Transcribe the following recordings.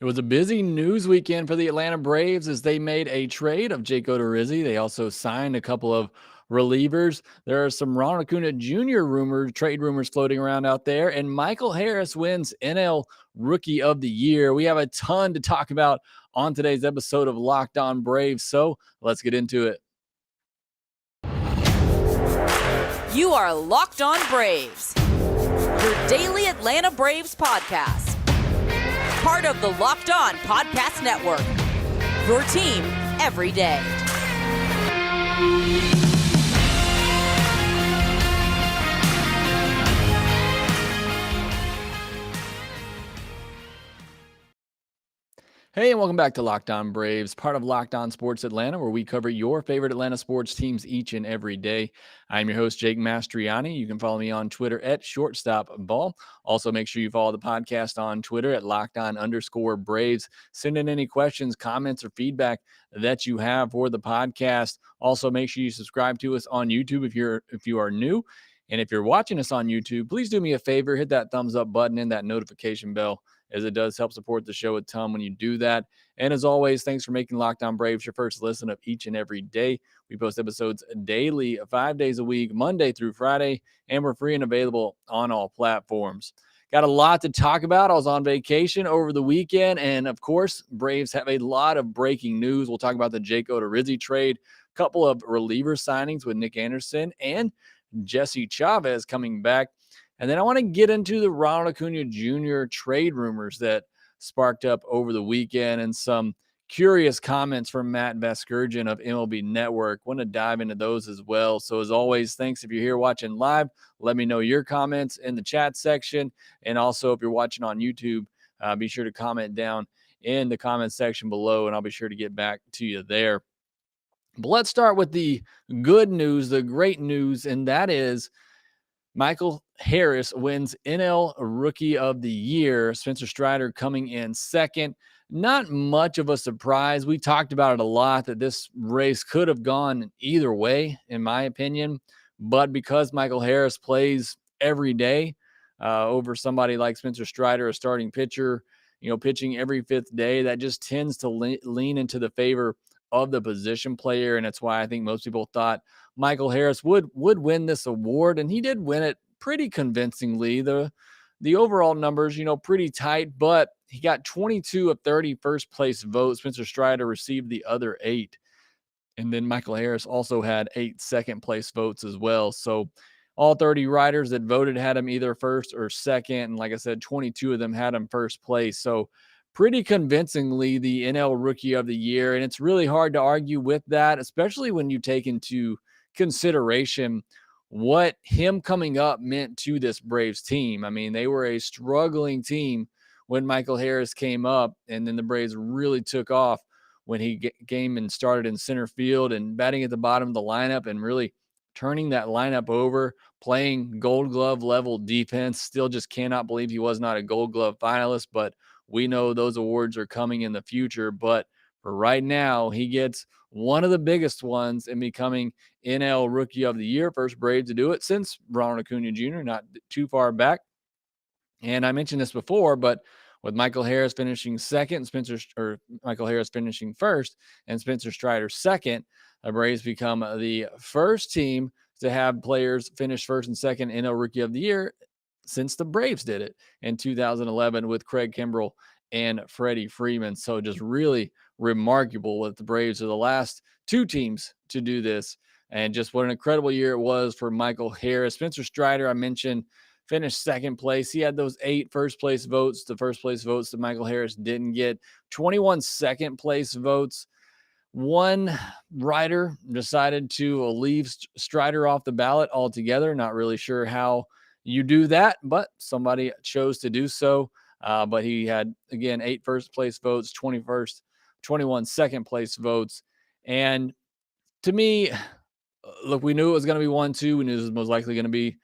It was a busy news weekend for the Atlanta Braves as they made a trade of Jake Odorizzi. They also signed a couple of relievers. There are some Ronald Acuna Jr. trade rumors floating around out there, and Michael Harris wins NL Rookie of the Year. We have a ton to talk about on today's episode of Locked On Braves, so let's get into it. You are Locked On Braves, your daily Atlanta Braves podcast. Part of the Locked On Podcast Network, your team every day. Hey, and welcome back to Locked On Braves, part of Locked On Sports Atlanta, where we cover your favorite Atlanta sports teams each and every day. I'm your host, Jake Mastriani. You can follow me on Twitter at ShortstopBall. Also, make sure you follow the podcast on Twitter at LockedOn_Braves. Send in any questions, comments, or feedback that you have for the podcast. Also, make sure you subscribe to us on YouTube if you are new. And if you're watching us on YouTube, please do me a favor, hit that thumbs up button and that notification bell, as it does help support the show a ton when you do that. And as always, thanks for making Locked On Braves your first listen of each and every day. We post episodes daily, 5 days a week, Monday through Friday, and we're free and available on all platforms. Got a lot to talk about. I was on vacation over the weekend, and of course, Braves have a lot of breaking news. We'll talk about the Jake Odorizzi trade, a couple of reliever signings with Nick Anderson, and Jesse Chavez coming back. And then I want to get into the Ronald Acuna Jr. trade rumors that sparked up over the weekend and some curious comments from Matt Vasgersian of MLB Network. Want to dive into those as well. So as always, thanks if you're here watching live. Let me know your comments in the chat section. And also if you're watching on YouTube, be sure to comment down in the comment section below, and I'll be sure to get back to you there. But let's start with the good news, the great news, and that is Michael Harris wins NL Rookie of the Year. Spencer Strider coming in second. Not much of a surprise. We talked about it a lot that this race could have gone either way, in my opinion. But because Michael Harris plays every day over somebody like Spencer Strider, a starting pitcher, pitching every fifth day, that just tends to lean into the favor of the position player. And that's why I think most people thought Michael Harris would win this award, and he did win it pretty convincingly. The overall numbers, pretty tight, but he got 22 of 30 first place votes. Spencer Strider received the other 8. And then Michael Harris also had 8 second place votes as well. So all 30 writers that voted had him either first or second. And like I said, 22 of them had him first place. So pretty convincingly the NL Rookie of the Year. And it's really hard to argue with that, especially when you take into consideration what him coming up meant to this Braves team. I mean, they were a struggling team when Michael Harris came up, and then the Braves really took off when he came and started in center field and batting at the bottom of the lineup and really turning that lineup over, playing Gold Glove level defense. Still just cannot believe he was not a Gold Glove finalist, but we know those awards are coming in the future. But for right now, he gets one of the biggest ones in becoming NL Rookie of the Year. First Brave to do it since Ronald Acuna Jr., not too far back. And I mentioned this before, but with Michael Harris finishing second, Michael Harris finishing first, and Spencer Strider second, the Braves become the first team to have players finish first and second NL Rookie of the Year since the Braves did it in 2011 with Craig Kimbrell and Freddie Freeman. So just really remarkable that the Braves are the last 2 teams to do this. And just what an incredible year it was for Michael Harris. Spencer Strider, I mentioned, finished second place. He had those 8 first place votes, the first place votes that Michael Harris didn't get, 21 second place votes. One writer decided to leave Strider off the ballot altogether. Not really sure how you do that, but somebody chose to do so. But he had, again, 8 first place votes, 21 second place votes. And to me, look, we knew it was going to be 1-2. We knew this was most likely going to be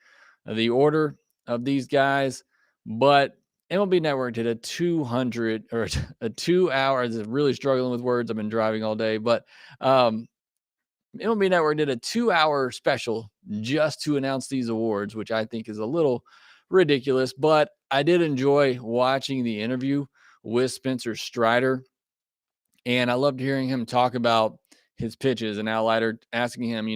the order of these guys. But MLB Network did a 200 or a 2 hours, really struggling with words. I've been driving all day, but MLB Network did a 2-hour special just to announce these awards, which I think is a little ridiculous, but I did enjoy watching the interview with Spencer Strider. And I loved hearing him talk about his pitches and Al Leiter asking him,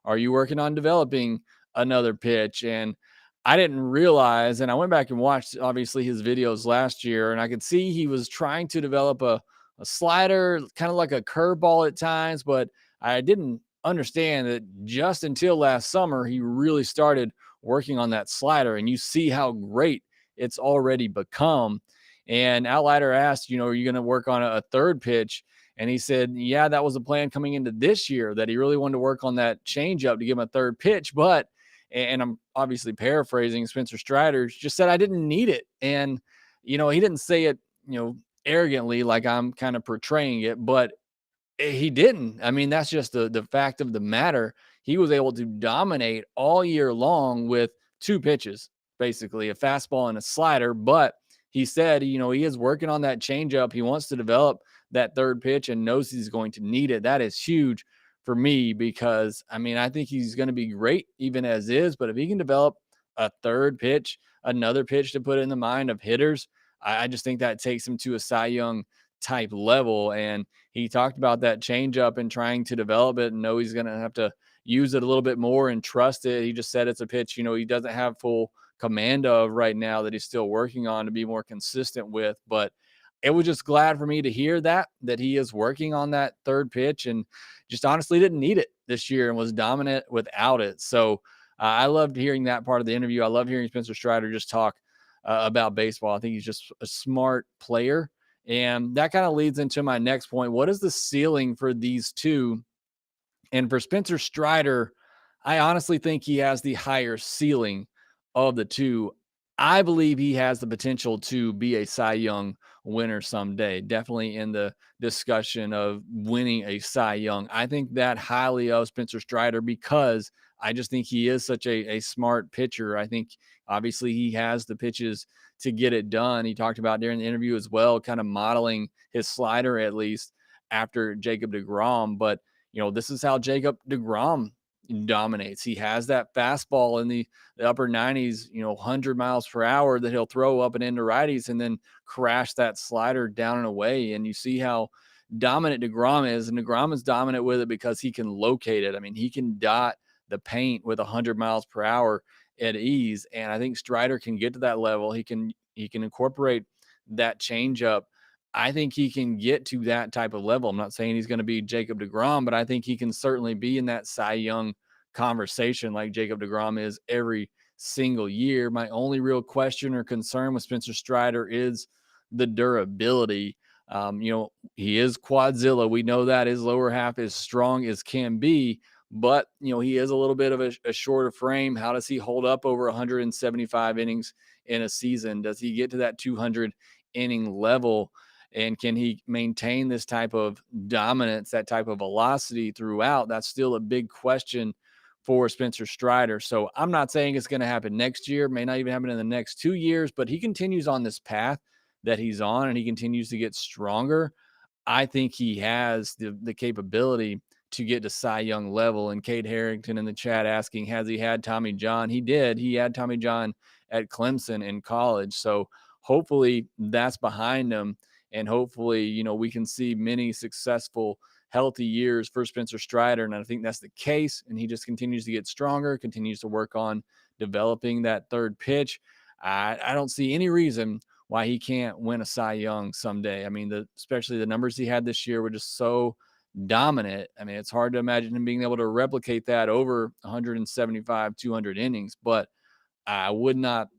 are you working on developing another pitch? And I didn't realize, and I went back and watched obviously his videos last year, and I could see he was trying to develop a slider, kind of like a curveball at times, but I didn't understand that just until last summer, he really started working on that slider. And you see how great it's already become. And Al Leiter asked, are you going to work on a third pitch? And he said, yeah, that was the plan coming into this year, that he really wanted to work on that changeup to give him a third pitch. But, and I'm obviously paraphrasing, Spencer Strider just said, I didn't need it. And, he didn't say it, arrogantly, like I'm kind of portraying it, but he didn't. I mean, that's just the fact of the matter. He was able to dominate all year long with two pitches, basically a fastball and a slider. But he said, he is working on that changeup. He wants to develop that third pitch and knows he's going to need it. That is huge for me because, I mean, I think he's going to be great even as is. But if he can develop a third pitch, another pitch to put in the mind of hitters, I just think that takes him to a Cy Young type level. And he talked about that changeup and trying to develop it and know he's going to have to use it a little bit more and trust it. He just said it's a pitch, he doesn't have full command of right now that he's still working on to be more consistent with. But it was just glad for me to hear that he is working on that third pitch and just honestly didn't need it this year and was dominant without it. So I loved hearing that part of the interview. I love hearing Spencer Strider just talk about baseball. I think he's just a smart player. And that kind of leads into my next point. What is the ceiling for these two? And for Spencer Strider, I honestly think he has the higher ceiling of the two. I believe he has the potential to be a Cy Young winner someday, definitely in the discussion of winning a Cy Young. I think that highly of Spencer Strider because I just think he is such a smart pitcher. I think obviously he has the pitches to get it done. He talked about during the interview as well, kind of modeling his slider at least after Jacob deGrom. But, this is how Jacob deGrom dominates. He has that fastball in the upper 90s, 100 miles per hour that he'll throw up and into righties and then crash that slider down and away. And you see how dominant deGrom is. And deGrom is dominant with it because he can locate it. I mean, he can dot the paint with 100 miles per hour at ease. And I think Strider can get to that level. He can incorporate that changeup. I think he can get to that type of level. I'm not saying he's going to be Jacob deGrom, but I think he can certainly be in that Cy Young conversation like Jacob deGrom is every single year. My only real question or concern with Spencer Strider is the durability. He is Quadzilla. We know that his lower half is strong as can be, but he is a little bit of a shorter frame. How does he hold up over 175 innings in a season? Does he get to that 200 inning level? And can he maintain this type of dominance, that type of velocity throughout? That's still a big question for Spencer Strider. So I'm not saying it's going to happen next year, may not even happen in the next 2 years, but he continues on this path that he's on and he continues to get stronger. I think he has the capability to get to Cy Young level. And Kate Harrington in the chat asking, has he had Tommy John? He did. He had Tommy John at Clemson in college. So hopefully that's behind him. And hopefully, we can see many successful, healthy years for Spencer Strider. And I think that's the case. And he just continues to get stronger, continues to work on developing that third pitch. I don't see any reason why he can't win a Cy Young someday. I mean, especially the numbers he had this year were just so dominant. I mean, it's hard to imagine him being able to replicate that over 175, 200 innings, but I would not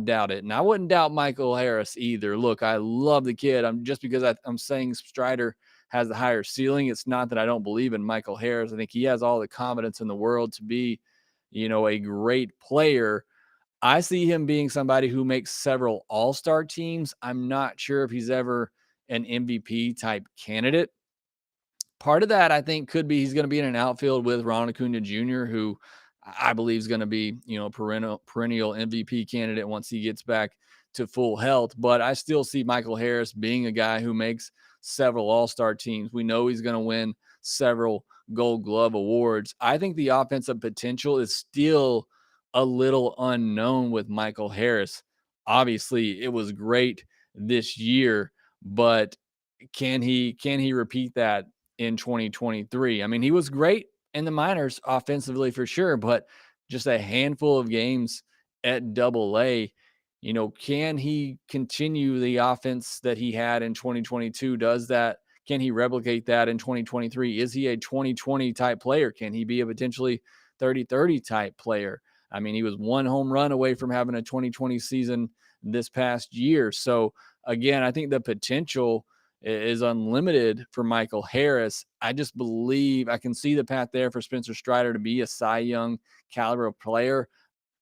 doubt it. And I wouldn't doubt Michael Harris either. Look, I love the kid. Just because I'm saying Strider has the higher ceiling. It's not that I don't believe in Michael Harris. I think he has all the confidence in the world to be, a great player. I see him being somebody who makes several all-star teams. I'm not sure if he's ever an MVP type candidate. Part of that, I think, could be he's going to be in an outfield with Ronald Acuna Jr., who I believe is going to be, perennial MVP candidate once he gets back to full health. But I still see Michael Harris being a guy who makes several all-star teams. We know he's going to win several Gold Glove awards. I think the offensive potential is still a little unknown with Michael Harris. Obviously, it was great this year, but can he repeat that in 2023? I mean, he was great in the minors offensively for sure, but just a handful of games at double A. Can he continue the offense that he had in 2022? Can he replicate that in 2023? Is he a 2020 type player? Can he be a potentially 30-30 type player? I mean, he was one home run away from having a 2020 season this past year. So again, I think the potential is unlimited for Michael Harris. I just believe I can see the path there for Spencer Strider to be a Cy Young caliber player.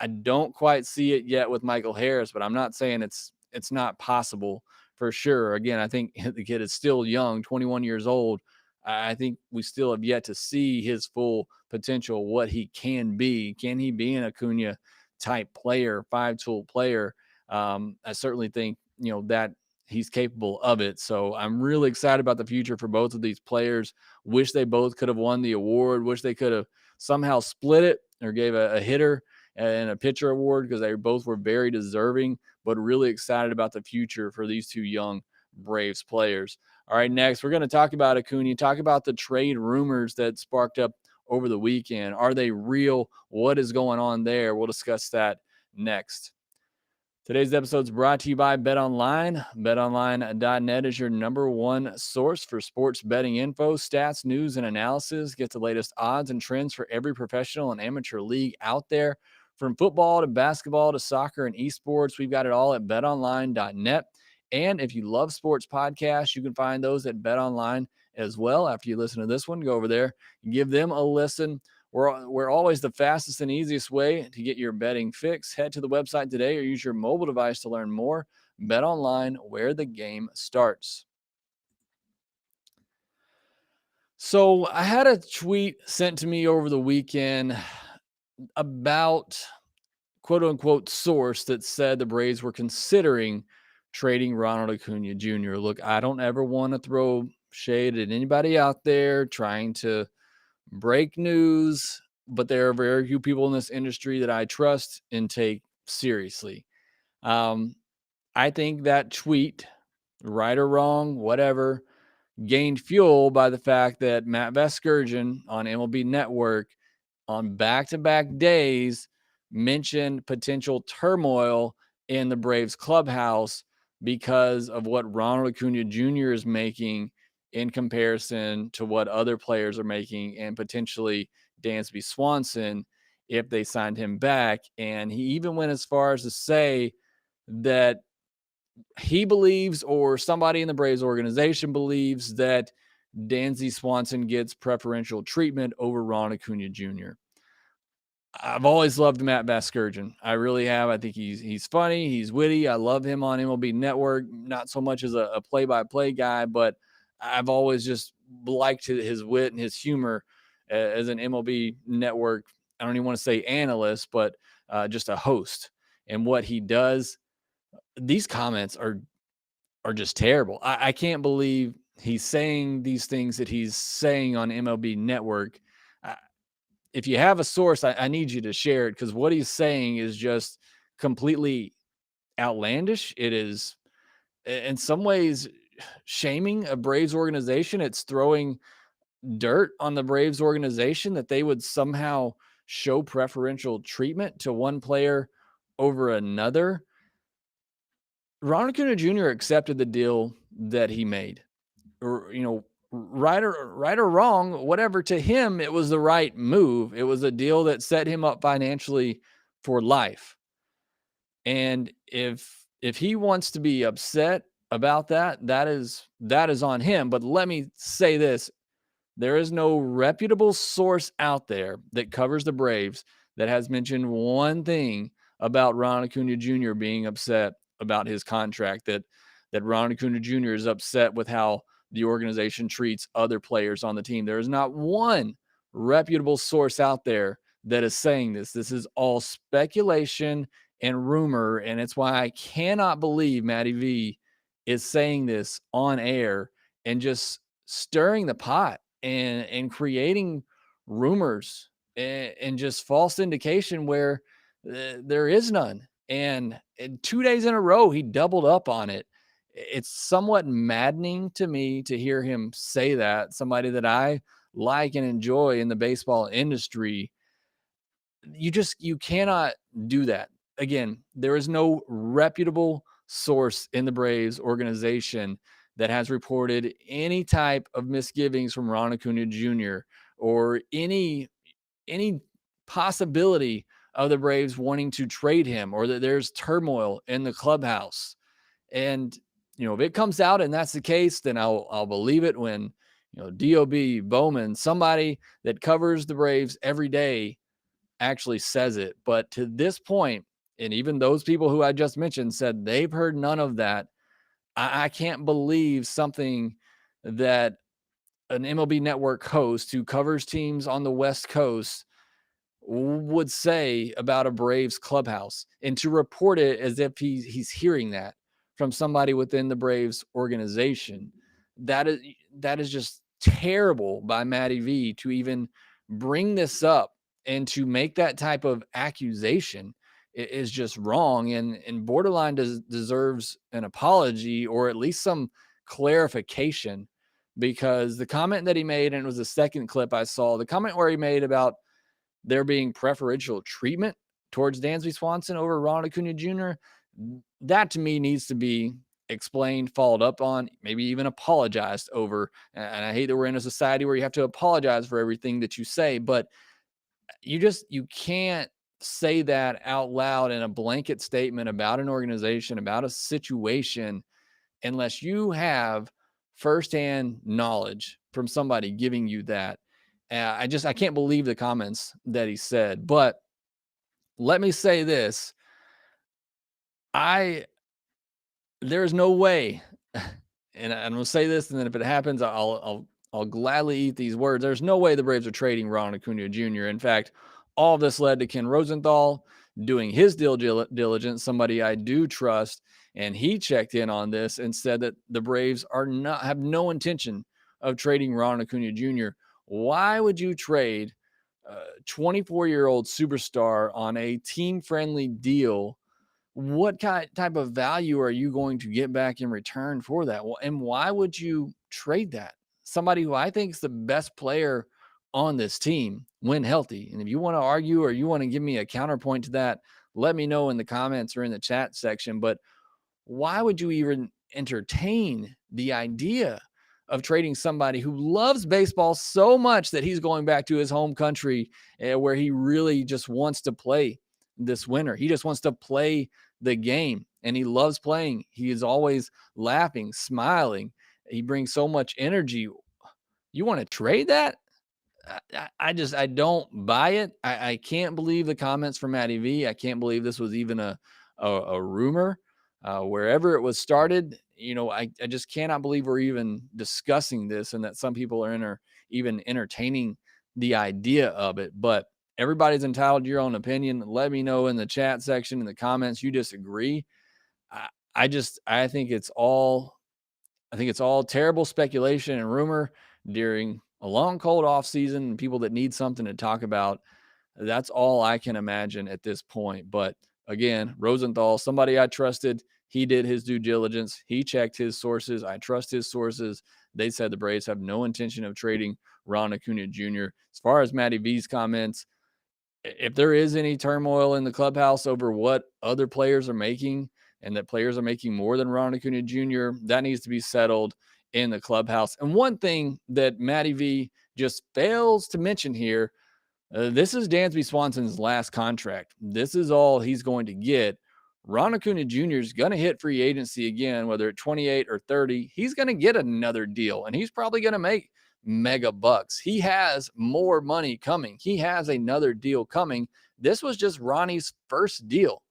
I don't quite see it yet with Michael Harris, but I'm not saying it's not possible for sure. Again, I think the kid is still young, 21 years old. I think we still have yet to see his full potential, what he can be. Can he be an Acuna type player, five-tool player? I certainly think, that he's capable of it. So I'm really excited about the future for both of these players. Wish they both could have won the award. Wish they could have somehow split it or gave a hitter and a pitcher award, because they both were very deserving, but really excited about the future for these two young Braves players. All right, next, we're going to talk about Acuna, talk about the trade rumors that sparked up over the weekend. Are they real? What is going on there? We'll discuss that next. Today's episode is brought to you by BetOnline. BetOnline.net is your number one source for sports betting info, stats, news, and analysis. Get the latest odds and trends for every professional and amateur league out there. From football to basketball to soccer and esports, we've got it all at betonline.net. And if you love sports podcasts, you can find those at BetOnline as well. After you listen to this one, go over there, give them a listen. We're always the fastest and easiest way to get your betting fix. Head to the website today or use your mobile device to learn more. BetOnline, where the game starts. So I had a tweet sent to me over the weekend about quote unquote source that said the Braves were considering trading Ronald Acuna Jr. Look, I don't ever want to throw shade at anybody out there trying to break news, but there are very few people in this industry that I trust and take seriously. I think that tweet, right or wrong, whatever, gained fuel by the fact that Matt Vasgersian on MLB Network on back-to-back days mentioned potential turmoil in the Braves clubhouse because of what Ronald Acuna Jr. is making in comparison to what other players are making, and potentially Dansby Swanson if they signed him back. And he even went as far as to say that he believes, or somebody in the Braves organization believes, that Dansby Swanson gets preferential treatment over Ron Acuna Jr. I've always loved Matt Vasgersian. I really have. I think he's funny. He's witty. I love him on MLB Network. Not so much as a play-by-play guy, but I've always just liked his wit and his humor as an MLB Network. I don't even want to say analyst, but just a host. And what he does, these comments are just terrible. I can't believe he's saying these things that he's saying on MLB Network. If you have a source, I need you to share it, because what he's saying is just completely outlandish. It is, in some ways, shaming a Braves organization. It's throwing dirt on the Braves organization that they would somehow show preferential treatment to one player over another. Ronald Acuna Jr. accepted the deal that he made. Or, right or wrong, whatever, to him, it was the right move. It was a deal that set him up financially for life. And if he wants to be upset about that, that is on him. But let me say this. There is no reputable source out there that covers the Braves that has mentioned one thing about Ron Acuna Jr. being upset about his contract, that Ron Acuna Jr. is upset with how the organization treats other players on the team. There is not one reputable source out there that is saying this. This is all speculation and rumor, and it's why I cannot believe Matty V is saying this on air and just stirring the pot and creating rumors and just false indication where there is none. And 2 days in a row, he doubled up on it. It's somewhat maddening to me to hear him say that. Somebody that I like and enjoy in the baseball industry, you cannot do that. Again, there is no reputable source in the Braves organization that has reported any type of misgivings from Ron Acuna Jr. or any possibility of the Braves wanting to trade him or that there's turmoil in the clubhouse. And if it comes out and that's the case, then I'll believe it when Dob Bowman, somebody that covers the Braves every day, actually says it. But to this point, and even those people who I just mentioned said they've heard none of that. I can't believe something that an MLB network host who covers teams on the West Coast would say about a Braves clubhouse, and to report it as if he's hearing that from somebody within the Braves organization. That is that is just terrible by Matty V to even bring this up and to make that type of accusation is just wrong and borderline deserves an apology or at least some clarification, because the comment that he made, and it was the second clip I saw, the comment where he made about there being preferential treatment towards Dansby Swanson over Ronald Acuna Jr., that to me needs to be explained, followed up on, maybe even apologized over. And I hate that we're in a society where you have to apologize for everything that you say, but you can't say that out loud in a blanket statement about an organization, about a situation, unless you have firsthand knowledge from somebody giving you that. I can't believe the comments that he said. But let me say this: I there is no way, and I'm gonna say this, and then if it happens, I'll gladly eat these words. There's no way the Braves are trading Ronald Acuna Jr. In fact, all of this led to Ken Rosenthal doing his diligence, somebody I do trust, and he checked in on this and said that the Braves have no intention of trading Ronald Acuna Jr. Why would you trade a 24-year-old superstar on a team-friendly deal? What type of value are you going to get back in return for that? Well, and why would you trade that? Somebody who I think is the best player on this team when healthy. And if you want to argue or you want to give me a counterpoint to that, let me know in the comments or in the chat section. But why would you even entertain the idea of trading somebody who loves baseball so much that he's going back to his home country, where he really just wants to play this winter? He just wants to play the game and he loves playing. He is always laughing, smiling. He brings so much energy. You want to trade that? I don't buy it. I can't believe the comments from Matty V. I can't believe this was even a rumor. Wherever it was started, I just cannot believe we're even discussing this and that some people are even entertaining the idea of it. But everybody's entitled to your own opinion. Let me know in the chat section, in the comments, you disagree. I, I think it's all terrible speculation and rumor during a long, cold off season and people that need something to talk about. That's all I can imagine at this point. But again, Rosenthal, somebody I trusted, he did his due diligence. He checked his sources. I trust his sources. They said the Braves have no intention of trading Ron Acuna Jr. As far as Matty V's comments, if there is any turmoil in the clubhouse over what other players are making and that players are making more than Ron Acuna Jr., that needs to be settled in the clubhouse. And one thing that Matty V just fails to mention here, this is Dansby Swanson's last contract. This is all he's going to get. Ron Acuna Jr. is going to hit free agency again, whether at 28 or 30. He's going to get another deal, and he's probably going to make mega bucks. He has more money coming. He has another deal coming. This was just Ronnie's first deal.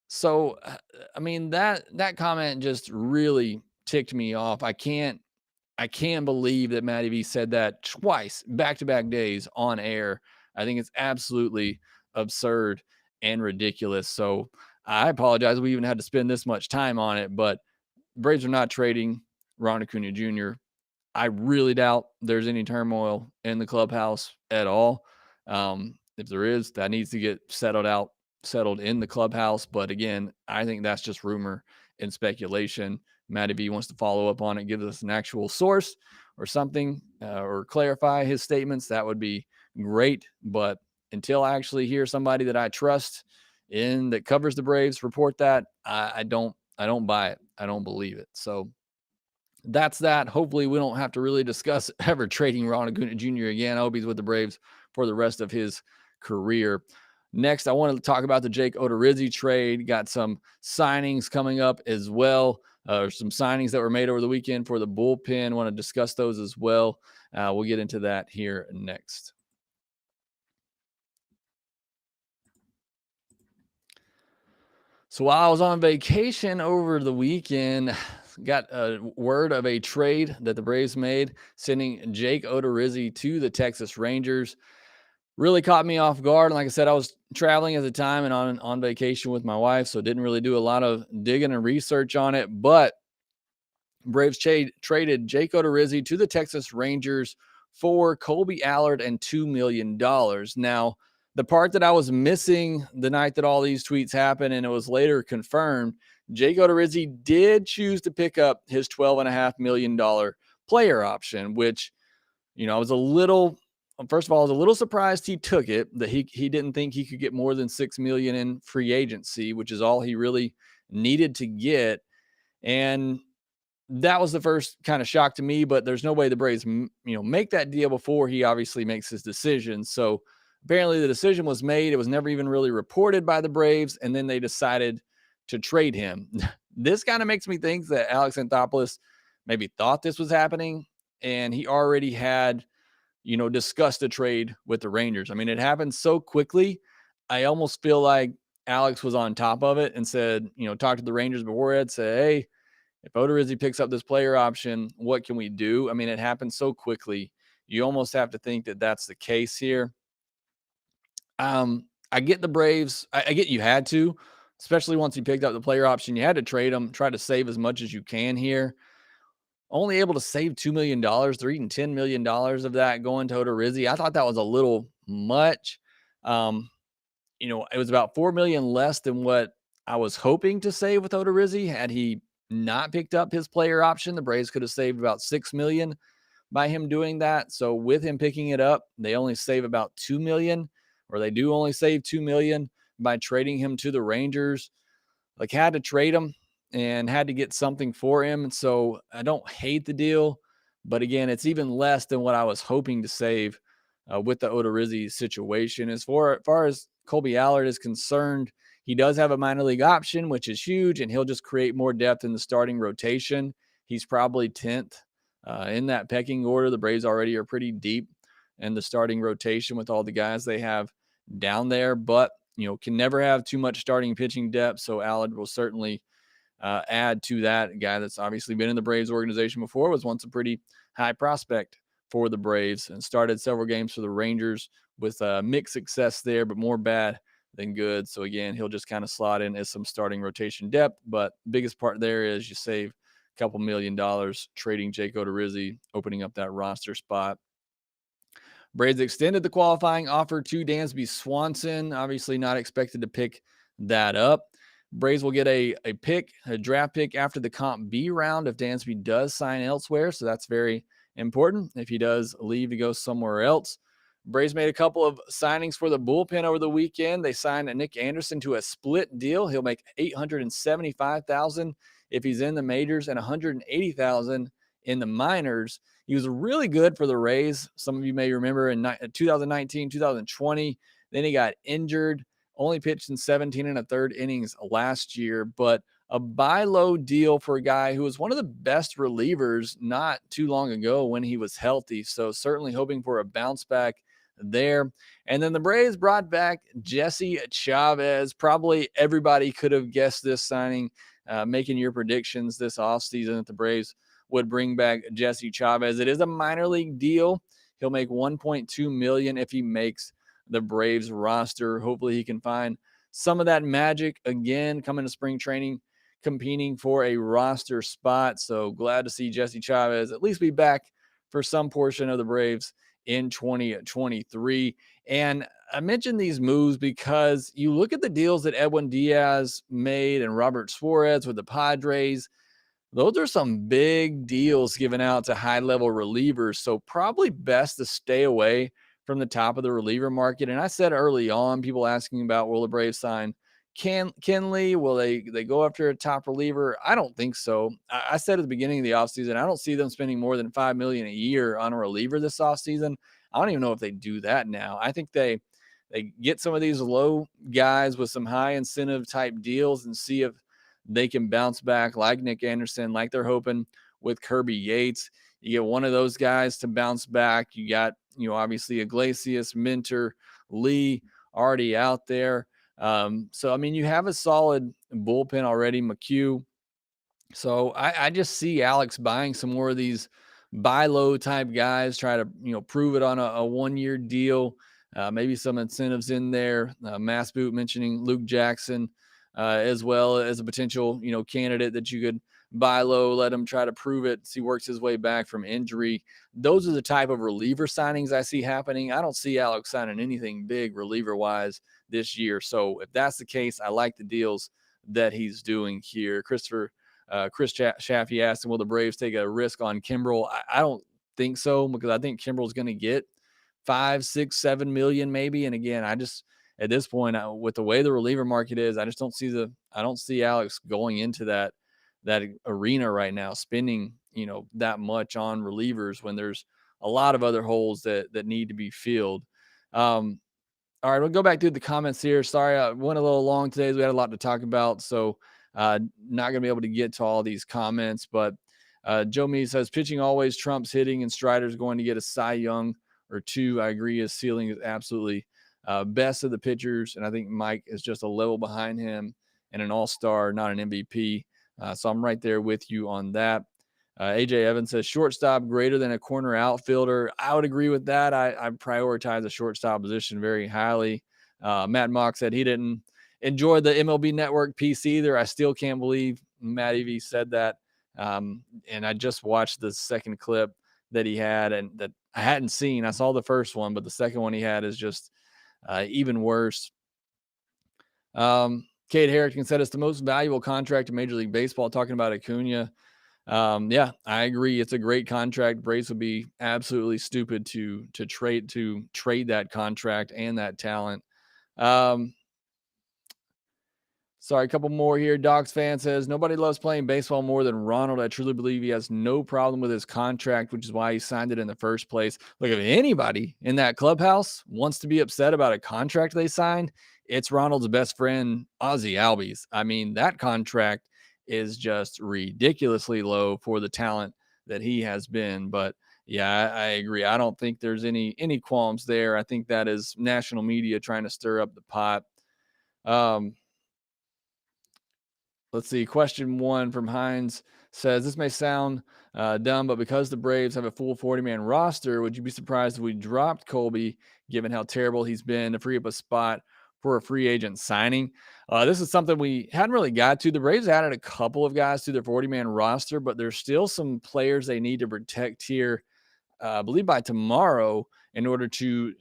So, I mean, that comment just really ticked me off. I can't believe that Matty V said that twice, back-to-back days on air. I think it's absolutely absurd and ridiculous. So I apologize. We even had to spend this much time on it, but Braves are not trading Ron Acuna Jr. I really doubt there's any turmoil in the clubhouse at all. If there is, that needs to get settled in the clubhouse. But again, I think that's just rumor in speculation. Matt, if he wants to follow up on it, give us an actual source or something, or clarify his statements, that would be great. But until I actually hear somebody that I trust in that covers the Braves report that, I don't buy it. I don't believe it. So that's that. Hopefully we don't have to really discuss ever trading Ronald Acuna Jr. again. I hope he's with the Braves for the rest of his career. Next, I want to talk about the Jake Odorizzi trade. Got some signings coming up as well. Some signings that were made over the weekend for the bullpen. Want to discuss those as well. We'll get into that here next. So while I was on vacation over the weekend, got a word of a trade that the Braves made, sending Jake Odorizzi to the Texas Rangers. Really caught me off guard. And like I said, I was traveling at the time and on vacation with my wife, so didn't really do a lot of digging and research on it. But Braves traded Jake Odorizzi to the Texas Rangers for Colby Allard and $2 million. Now, the part that I was missing the night that all these tweets happened, and it was later confirmed, Jake Odorizzi did choose to pick up his $12.5 million player option, which, I was first of all, I was a little surprised he took it, that he didn't think he could get more than $6 million in free agency, which is all he really needed to get. And that was the first kind of shock to me, but there's no way the Braves, make that deal before he obviously makes his decision. So apparently the decision was made. It was never even really reported by the Braves, and then they decided to trade him. This kind of makes me think that Alex Anthopoulos maybe thought this was happening, and he already had, discussed a trade with the Rangers. I mean, it happened so quickly. I almost feel like Alex was on top of it and said, talked to the Rangers beforehand, said, hey, if Odorizzi picks up this player option, what can we do? I mean, it happened so quickly. You almost have to think that that's the case here. I get the Braves. I get you had to, especially once you picked up the player option. You had to trade them, try to save as much as you can here. Only able to save $2 million. They're eating $10 million of that going to Odorizzi. I thought that was a little much. It was about $4 million less than what I was hoping to save with Odorizzi. Had he not picked up his player option, the Braves could have saved about $6 million by him doing that. So with him picking it up, they only save about $2 million, or they do only save $2 million by trading him to the Rangers. Like, had to trade him and had to get something for him. And so I don't hate the deal, but again, it's even less than what I was hoping to save with the Odorizzi situation. As far as Colby Allard is concerned, he does have a minor league option, which is huge, and he'll just create more depth in the starting rotation. He's probably 10th in that pecking order. The Braves already are pretty deep in the starting rotation with all the guys they have down there, but can never have too much starting pitching depth. So Allard will certainly add to that. A guy that's obviously been in the Braves organization before, was once a pretty high prospect for the Braves, and started several games for the Rangers with mixed success there, but more bad than good. So again, he'll just kind of slot in as some starting rotation depth. But biggest part there is you save a couple $1 million trading Jake Odorizzi, opening up that roster spot. Braves extended the qualifying offer to Dansby Swanson. Obviously not expected to pick that up. Braves will get a draft pick after the Comp B round if Dansby does sign elsewhere. So that's very important if he does leave to go somewhere else. Braves made a couple of signings for the bullpen over the weekend. They signed Nick Anderson to a split deal. He'll make $875,000 if he's in the majors and $180,000 in the minors. He was really good for the Rays. Some of you may remember in 2019, 2020. Then he got injured, only pitched in 17 1/3 innings last year, but a buy low deal for a guy who was one of the best relievers not too long ago when he was healthy. So certainly hoping for a bounce back there. And then the Braves brought back Jesse Chavez. Probably everybody could have guessed this signing, making your predictions this offseason that the Braves would bring back Jesse Chavez. It is a minor league deal. He'll make $1.2 million if he makes the Braves roster. Hopefully he can find some of that magic again coming to spring training, competing for a roster spot. So glad to see Jesse Chavez at least be back for some portion of the Braves in 2023. And I mentioned these moves because you look at the deals that Edwin Diaz made and Robert Suarez with the Padres. Those are some big deals given out to high-level relievers, so probably best to stay away from the top of the reliever market. And I said early on, people asking about will the Braves sign Kenley? Will they go after a top reliever? I don't think so. I said at the beginning of the offseason, I don't see them spending more than $5 million a year on a reliever this offseason. I don't even know if they do that now. I think they get some of these low guys with some high incentive type deals and see if they can bounce back like Nick Anderson, like they're hoping with Kirby Yates. You get one of those guys to bounce back. You got, obviously Iglesias, Minter, Lee already out there. So, I mean, you have a solid bullpen already, McHugh. So I just see Alex buying some more of these buy low type guys, try to, prove it on a 1-year deal. Maybe some incentives in there. Mass Boot mentioning Luke Jackson as well as a potential, candidate that you could buy low, let him try to prove it, see works his way back from injury. Those are the type of reliever signings I see happening. I don't see Alex signing anything big reliever wise this year. So if that's the case, I like the deals that he's doing here. Chris Chaffee asked him, will the Braves take a risk on Kimbrel? I don't think so, because I think Kimbrel's going to get 5, 6, 7 million maybe. And again, I just, at this point, with the way the reliever market is, I just don't see Alex going into that arena right now, spending, that much on relievers when there's a lot of other holes that need to be filled. All right, we'll go back to the comments here. Sorry, I went a little long today. We had a lot to talk about, so not going to be able to get to all these comments. But Joe Mee says, pitching always trumps hitting, and Strider's going to get a Cy Young or 2. I agree. His ceiling is absolutely best of the pitchers, and I think Mike is just a level behind him and an all-star, not an MVP. So I'm right there with you on that. AJ Evans says shortstop greater than a corner outfielder. I would agree with that. I prioritize the shortstop position very highly. Matt Mock said he didn't enjoy the MLB Network piece either. I still can't believe Matt Evie said that. And I just watched the second clip that he had and that I hadn't seen. I saw the first one, but the second one he had is just even worse. Kate Harrington said it's the most valuable contract in Major League Baseball, talking about Acuna. Yeah, I agree. It's a great contract. Braves would be absolutely stupid to trade that contract and that talent. Sorry, a couple more here. Docs fan says, nobody loves playing baseball more than Ronald. I truly believe he has no problem with his contract, which is why he signed it in the first place. Look, if anybody in that clubhouse wants to be upset about a contract they signed, it's Ronald's best friend, Ozzie Albies. I mean, that contract is just ridiculously low for the talent that he has been. But yeah, I agree. I don't think there's any qualms there. I think that is national media trying to stir up the pot. Let's see. Question 1 from Hines says, this may sound dumb, but because the Braves have a full 40-man roster, would you be surprised if we dropped Colby, given how terrible he's been, to free up a spot for a free agent signing? This is something we hadn't really got to. The Braves added a couple of guys to their 40-man roster, but there's still some players they need to protect here, I believe by tomorrow, in order to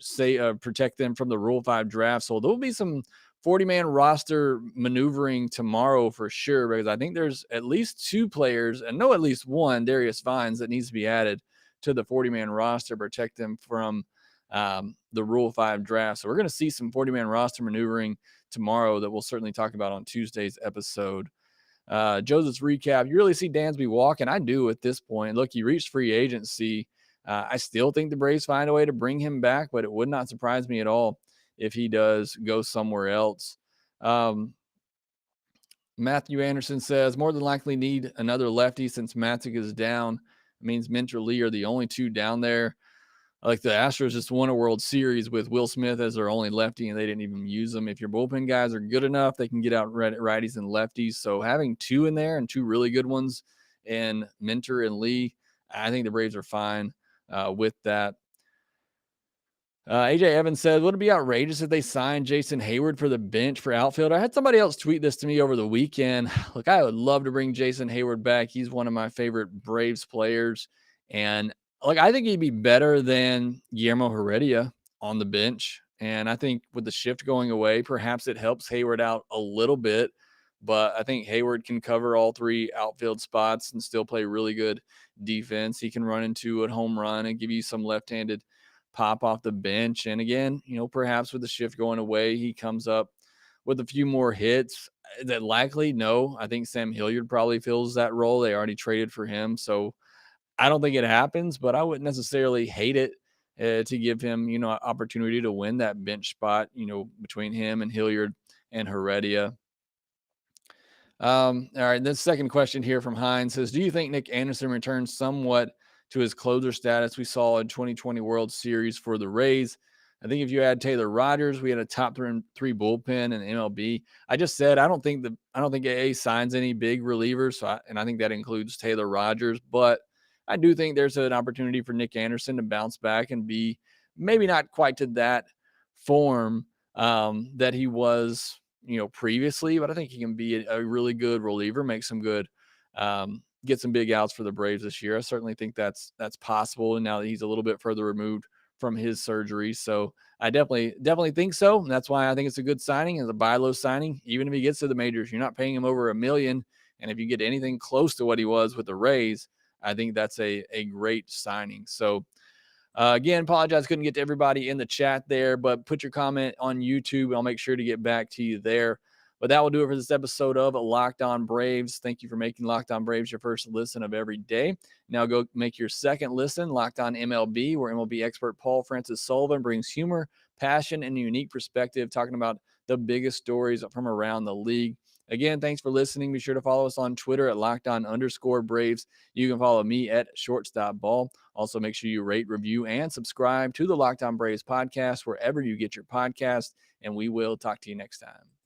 protect them from the Rule 5 draft. So there will be some 40-man roster maneuvering tomorrow for sure, because I think there's at least 2 players, and at least one, Darius Vines, that needs to be added to the 40-man roster, protect them from the Rule 5 draft. So we're going to see some 40-man roster maneuvering tomorrow that we'll certainly talk about on Tuesday's episode. Joseph's recap, you really see Dansby walking? I do at this point. Look, he reached free agency. I still think the Braves find a way to bring him back, but it would not surprise me at all if he does go somewhere else. Matthew Anderson says, more than likely need another lefty since Matzek is down. It means Minter Lee are the only 2 down there. Like the Astros just won a World Series with Will Smith as their only lefty, and they didn't even use him. If your bullpen guys are good enough, they can get out righties and lefties. So having 2 in there and 2 really good ones in Minter and Lee, I think the Braves are fine with that. AJ Evans said, would it be outrageous if they signed Jason Hayward for the bench for outfield? I had somebody else tweet this to me over the weekend. Look, I would love to bring Jason Hayward back. He's one of my favorite Braves players. And Like, I think he'd be better than Guillermo Heredia on the bench. And I think with the shift going away, perhaps it helps Hayward out a little bit. But I think Hayward can cover all three outfield spots and still play really good defense. He can run into a home run and give you some left handed pop off the bench. And again, perhaps with the shift going away, he comes up with a few more hits. That likely, no. I think Sam Hilliard probably fills that role. They already traded for him. So I don't think it happens, but I wouldn't necessarily hate it to give him, an opportunity to win that bench spot, between him and Hilliard and Heredia. All right. This second question here from Hines says, do you think Nick Anderson returns somewhat to his closer status we saw in 2020 World Series for the Rays? I think if you add Taylor Rogers, we had a top three bullpen in MLB. I just said I don't think AA signs any big relievers, and I think that includes Taylor Rogers. But I do think there's an opportunity for Nick Anderson to bounce back and be maybe not quite to that form that he was, previously, but I think he can be a really good reliever, make some good, get some big outs for the Braves this year. I certainly think that's possible. And now that he's a little bit further removed from his surgery. So I definitely think so. And that's why I think it's a good signing, as a buy low signing. Even if he gets to the majors, you're not paying him over $1 million. And if you get anything close to what he was with the Rays, I think that's a great signing. So again, apologize, couldn't get to everybody in the chat there, but put your comment on YouTube. I'll make sure to get back to you there. But that will do it for this episode of Locked On Braves. Thank you for making Locked On Braves your first listen of every day. Now go make your second listen, Locked On MLB, where MLB expert Paul Francis Sullivan brings humor, passion, and a unique perspective, talking about the biggest stories from around the league. Again, thanks for listening. Be sure to follow us on Twitter at LockedOn_Braves. You can follow me at ShortstopBall. Also, make sure you rate, review, and subscribe to the Locked On Braves podcast wherever you get your podcast. And we will talk to you next time.